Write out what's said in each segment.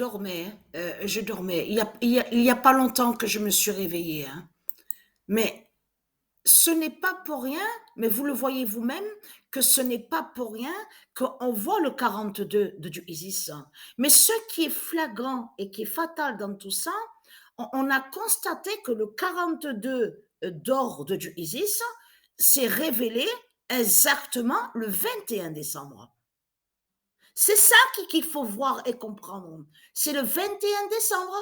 Dormais, je dormais. Il y a pas longtemps que je me suis réveillée, hein. Mais ce n'est pas pour rien, mais vous le voyez vous-même, que ce n'est pas pour rien qu'on voit le 42 du ISIS. Mais ce qui est flagrant et qui est fatal dans tout ça, on a constaté que le 42 d'ordre du ISIS s'est révélé exactement le 21 décembre. C'est ça qu'il faut voir et comprendre. C'est le 21 décembre.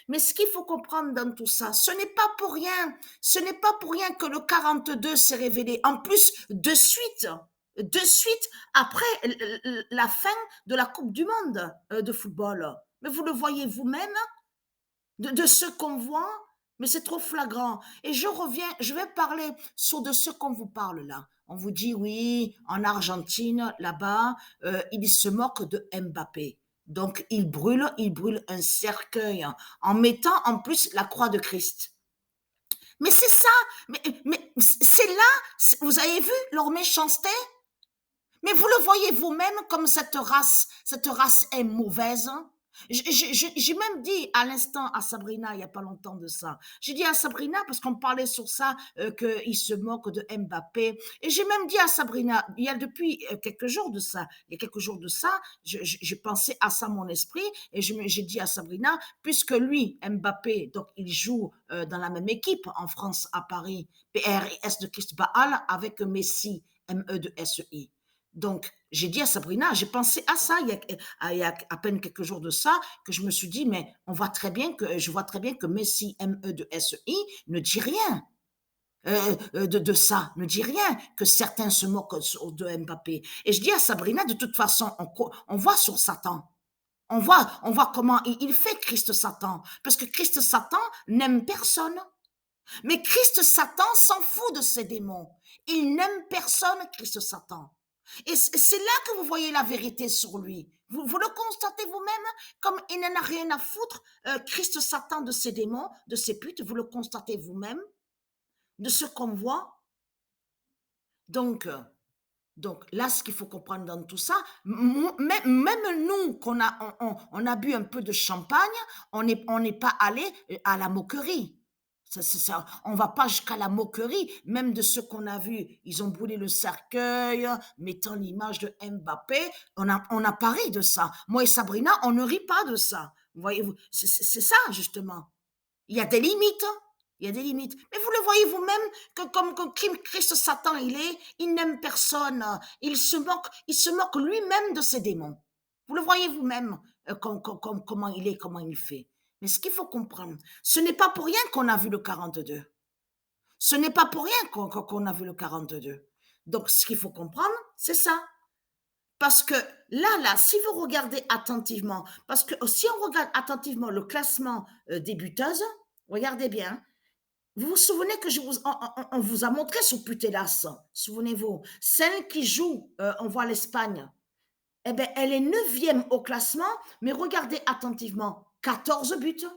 Mais ce qu'il faut comprendre dans tout ça, ce n'est pas pour rien. Ce n'est pas pour rien que le 42 s'est révélé. En plus, de suite après la fin de la Coupe du Monde de football. Mais vous le voyez vous-même, de ce qu'on voit, mais c'est trop flagrant. Et je vais parler sur de ce qu'on vous parle là. On vous dit oui, en Argentine, là-bas, ils se moquent de Mbappé. Donc, ils brûlent un cercueil en mettant en plus la croix de Christ. Mais c'est ça, mais c'est là, vous avez vu leur méchanceté? Mais vous le voyez vous-même comme cette race est mauvaise. J'ai même dit à l'instant à Sabrina, il n'y a pas longtemps de ça, j'ai dit à Sabrina, parce qu'on parlait sur ça, qu'il se moque de Mbappé, et j'ai même dit à Sabrina, il y a depuis quelques jours de ça, il y a quelques jours de ça, j'ai pensé à ça mon esprit, et j'ai dit à Sabrina, puisque lui, Mbappé, donc il joue dans la même équipe en France, à Paris, PRS de Christ Baal, avec Messi, ME de SEI. Donc, j'ai dit à Sabrina, j'ai pensé à ça il y a à peine quelques jours de ça, que je me suis dit, mais je vois très bien que Messi, ME de SEI, ne dit rien de ça, ne dit rien, que certains se moquent de Mbappé. Et je dis à Sabrina, de toute façon, on voit sur Satan. On voit comment il fait Christ Satan. Parce que Christ Satan n'aime personne. Mais Christ Satan s'en fout de ses démons. Il n'aime personne, Christ Satan. Et c'est là que vous voyez la vérité sur lui. Vous le constatez vous-même, comme il n'en a rien à foutre, Christ Satan de ses démons, de ses putes, vous le constatez vous-même, de ce qu'on voit. Donc, euh, donc là, ce qu'il faut comprendre dans tout ça, même nous, on a bu un peu de champagne, on n'est pas allé à la moquerie. Ça, on va pas jusqu'à la moquerie, même de ce qu'on a vu. Ils ont brûlé le cercueil, mettant l'image de Mbappé. On a parlé de ça. Moi et Sabrina, on ne rit pas de ça. Vous voyez, c'est ça, justement. Il y a des limites. Il y a des limites. Mais vous le voyez vous-même que comme Christ Satan il n'aime personne. Il se moque lui-même de ses démons. Vous le voyez vous-même comment il est, comment il fait. Mais ce qu'il faut comprendre, ce n'est pas pour rien qu'on a vu le 42. Ce n'est pas pour rien qu'on a vu le 42. Donc ce qu'il faut comprendre, c'est ça. Parce que si vous regardez attentivement, parce que si on regarde attentivement le classement des buteuses, regardez bien, vous vous souvenez que on vous a montré sur Putelas, souvenez-vous, celle qui joue, on voit l'Espagne, eh bien, elle est neuvième au classement, mais regardez attentivement, 14 buts.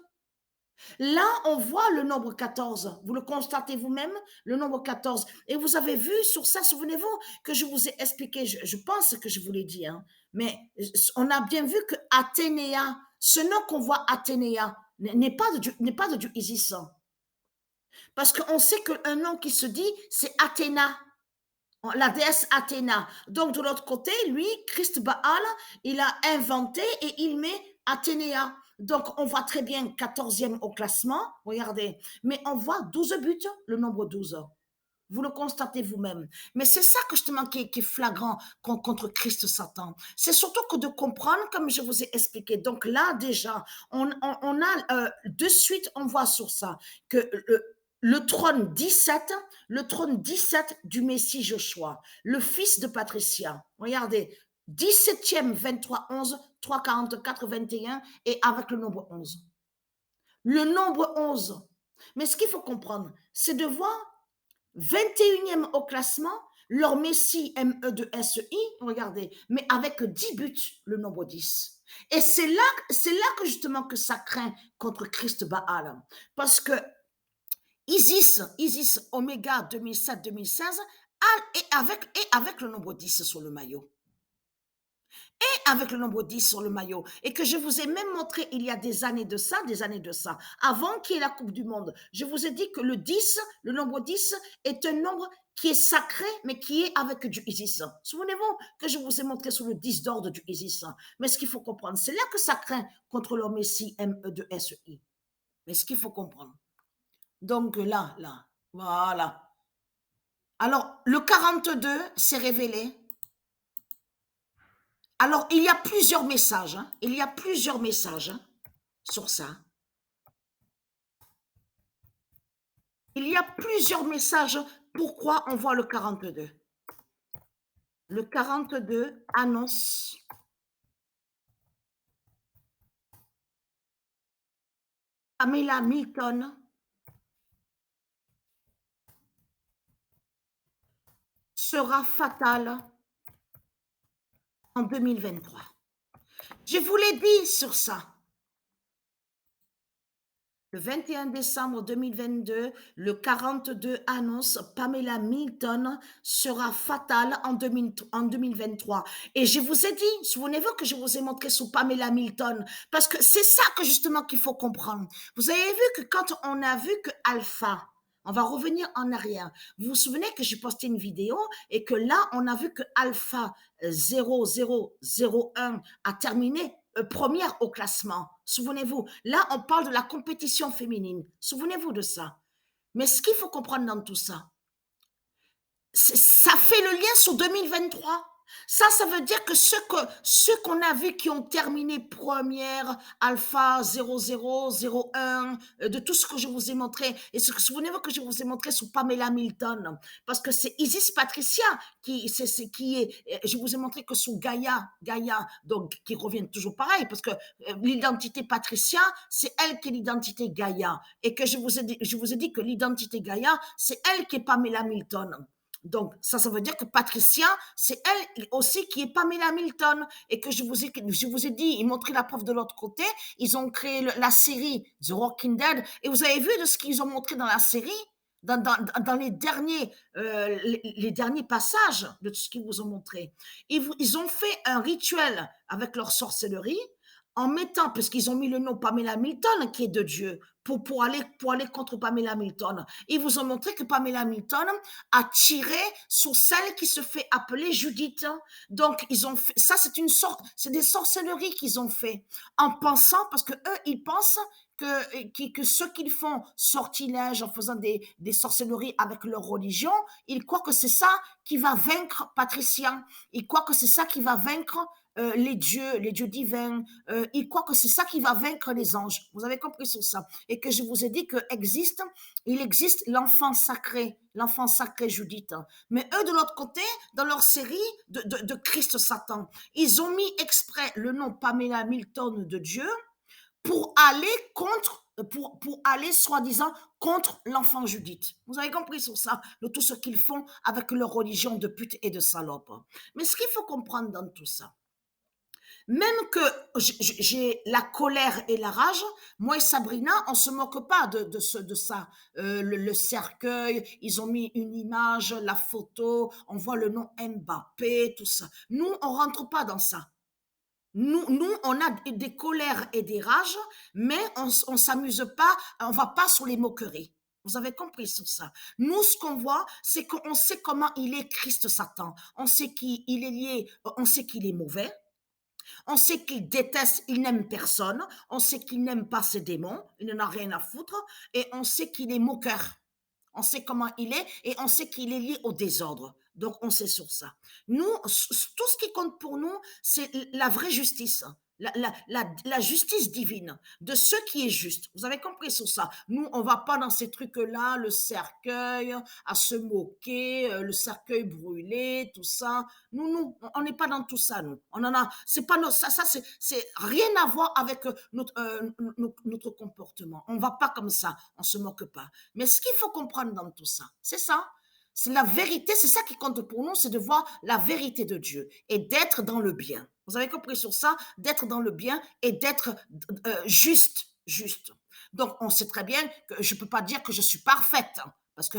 Là, on voit le nombre 14. Vous le constatez vous-même, le nombre 14. Et vous avez vu sur ça, souvenez-vous, que je vous ai expliqué, je pense que je vous l'ai dit, hein, mais on a bien vu que Athénéa, ce nom qu'on voit Athénéa, n'est pas de du Isis. Parce qu'on sait qu'un nom qui se dit, c'est Athéna, la déesse Athéna. Donc, de l'autre côté, lui, Christ Baal, il a inventé et il met Athénéa. Donc, on voit très bien 14e au classement, regardez, mais on voit 12 buts, le nombre 12. Vous le constatez vous-même. Mais c'est ça que justement qui est flagrant contre Christ Satan. C'est surtout que de comprendre, comme je vous ai expliqué. Donc là, déjà, on a de suite, on voit sur ça que le trône 17, le trône 17 du Messie Joshua, le fils de Patricia. Regardez, 17e, 23, 11, 3, 44, 21 et avec le nombre 11. Le nombre 11. Mais ce qu'il faut comprendre, c'est de voir 21e au classement, leur Messi ME de SEI, regardez, mais avec 10 buts, le nombre 10. Et c'est là que justement que ça craint contre Christ Baal. Parce que Isis Omega 2007-2016, et avec le nombre 10 sur le maillot. avec le nombre 10 sur le maillot et que je vous ai même montré il y a des années de ça, avant qu'il y ait la Coupe du Monde. Je vous ai dit que le 10, le nombre 10 est un nombre qui est sacré, mais qui est avec du Isis. Souvenez-vous que je vous ai montré sur le 10 d'ordre du Isis. Mais ce qu'il faut comprendre, c'est là que ça craint contre l'homme Messi, MEDSI. Mais ce qu'il faut comprendre. Donc là, voilà. Alors, le 42 s'est révélé. Alors, il y a plusieurs messages, hein. Il y a plusieurs messages, hein, sur ça. Il y a plusieurs messages pourquoi on voit le 42. Le 42 annonce Pamela Milton sera fatale en 2023. Je vous l'ai dit sur ça. Le 21 décembre 2022, le 42 annonce Pamela Milton sera fatale en 2023. Et je vous ai dit, souvenez-vous que je vous ai montré sous Pamela Milton, parce que c'est ça que justement qu'il faut comprendre. Vous avez vu que quand on a vu que Alpha, on va revenir en arrière. Vous vous souvenez que j'ai posté une vidéo et que là, on a vu que Alpha 0001 a terminé première au classement. Souvenez-vous, là, on parle de la compétition féminine. Souvenez-vous de ça. Mais ce qu'il faut comprendre dans tout ça, ça fait le lien sur 2023. Ça veut dire que ceux qu'on a vus qui ont terminé première, Alpha 0001, de tout ce que je vous ai montré, et souvenez-vous que je vous ai montré sur Pamela Milton, parce que c'est Isis Patricia qui est, je vous ai montré que sous Gaïa, donc qui revient toujours pareil, parce que l'identité Patricia, c'est elle qui est l'identité Gaïa, et que je vous ai dit que l'identité Gaïa, c'est elle qui est Pamela Milton. Donc, ça veut dire que Patricia, c'est elle aussi qui est Pamela Milton. Et que je vous ai dit, ils m'ont montré la preuve de l'autre côté. Ils ont créé la série The Walking Dead. Et vous avez vu de ce qu'ils ont montré dans la série, dans les derniers passages de tout ce qu'ils vous ont montré. Ils ont fait un rituel avec leur sorcellerie en mettant, parce qu'ils ont mis le nom Pamela Milton, qui est de Dieu, pour aller contre Pamela Milton. Ils vous ont montré que Pamela Milton a tiré sur celle qui se fait appeler Judith. Donc, ils ont fait, ça, c'est des sorcelleries qu'ils ont fait, en pensant, parce que eux, ils pensent que ceux qu'ils font sortilège en faisant des sorcelleries avec leur religion, ils croient que c'est ça qui va vaincre Patricia. Ils croient que c'est ça qui va vaincre les dieux divins. Ils croient que c'est ça qui va vaincre les anges. Vous avez compris sur ça. Et que je vous ai dit il existe l'enfant sacré Judith. Mais eux, de l'autre côté, dans leur série de Christ Satan, ils ont mis exprès le nom Pamela Milton de Dieu pour aller pour aller soi-disant contre l'enfant Judith. Vous avez compris sur ça, de tout ce qu'ils font avec leur religion de pute et de salope. Mais ce qu'il faut comprendre dans tout ça, même que j'ai la colère et la rage, moi et Sabrina, on se moque pas de ça. Le cercueil, ils ont mis une image, la photo, on voit le nom Mbappé, tout ça. Nous, on rentre pas dans ça. Nous, on a des colères et des rages, mais on s'amuse pas, on va pas sur les moqueries. Vous avez compris sur ça. Nous, ce qu'on voit, c'est qu'on sait comment il est Christ Satan. On sait qu'il est lié, on sait qu'il est mauvais. On sait qu'il déteste, il n'aime personne. On sait qu'il n'aime pas ses démons. Il n'en a rien à foutre. Et on sait qu'il est moqueur. On sait comment il est et on sait qu'il est lié au désordre. Donc, on sait sur ça. Nous, tout ce qui compte pour nous, c'est la vraie justice. La justice divine de ce qui est juste. Vous avez compris sur ça. Nous, on va pas dans ces trucs-là, le cercueil, à se moquer, le cercueil brûlé, tout ça. On n'est pas dans tout ça, nous. On en a, c'est pas ça, c'est rien à voir avec notre comportement. On va pas comme ça. On se moque pas. Mais ce qu'il faut comprendre dans tout ça, c'est ça. C'est la vérité, c'est ça qui compte pour nous, c'est de voir la vérité de Dieu et d'être dans le bien. Vous avez compris sur ça, d'être dans le bien et d'être juste. Donc, on sait très bien que je ne peux pas dire que je suis parfaite, Parce que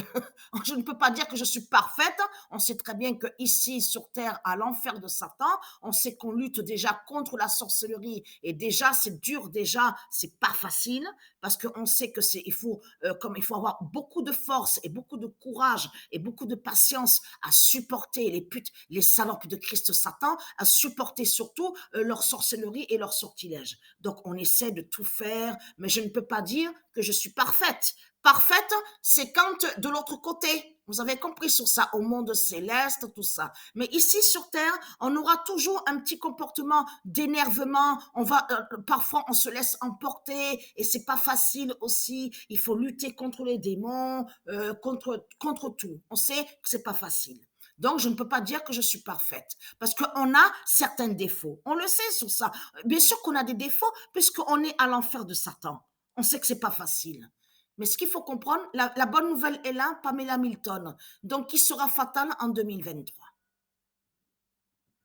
je ne peux pas dire que je suis parfaite. On sait très bien que ici sur terre, à l'enfer de Satan, on sait qu'on lutte déjà contre la sorcellerie et déjà c'est dur, déjà c'est pas facile parce qu'on sait que c'est il faut comme il faut avoir beaucoup de force et beaucoup de courage et beaucoup de patience à supporter les putes, les salopes de Christ Satan, à supporter surtout leur sorcellerie et leur sortilège. Donc on essaie de tout faire, mais je ne peux pas dire que je suis parfaite. Parfaite, c'est quand de l'autre côté. Vous avez compris sur ça, au monde céleste, tout ça. Mais ici sur Terre, on aura toujours un petit comportement d'énervement. On va parfois on se laisse emporter et c'est pas facile aussi. Il faut lutter contre les démons, contre tout. On sait que c'est pas facile. Donc, je ne peux pas dire que je suis parfaite parce qu'on a certains défauts. On le sait sur ça. Bien sûr qu'on a des défauts puisqu'on est à l'enfer de Satan. On sait que c'est pas facile. Mais ce qu'il faut comprendre, la bonne nouvelle est là, Pamela Milton, donc qui sera fatale en 2023.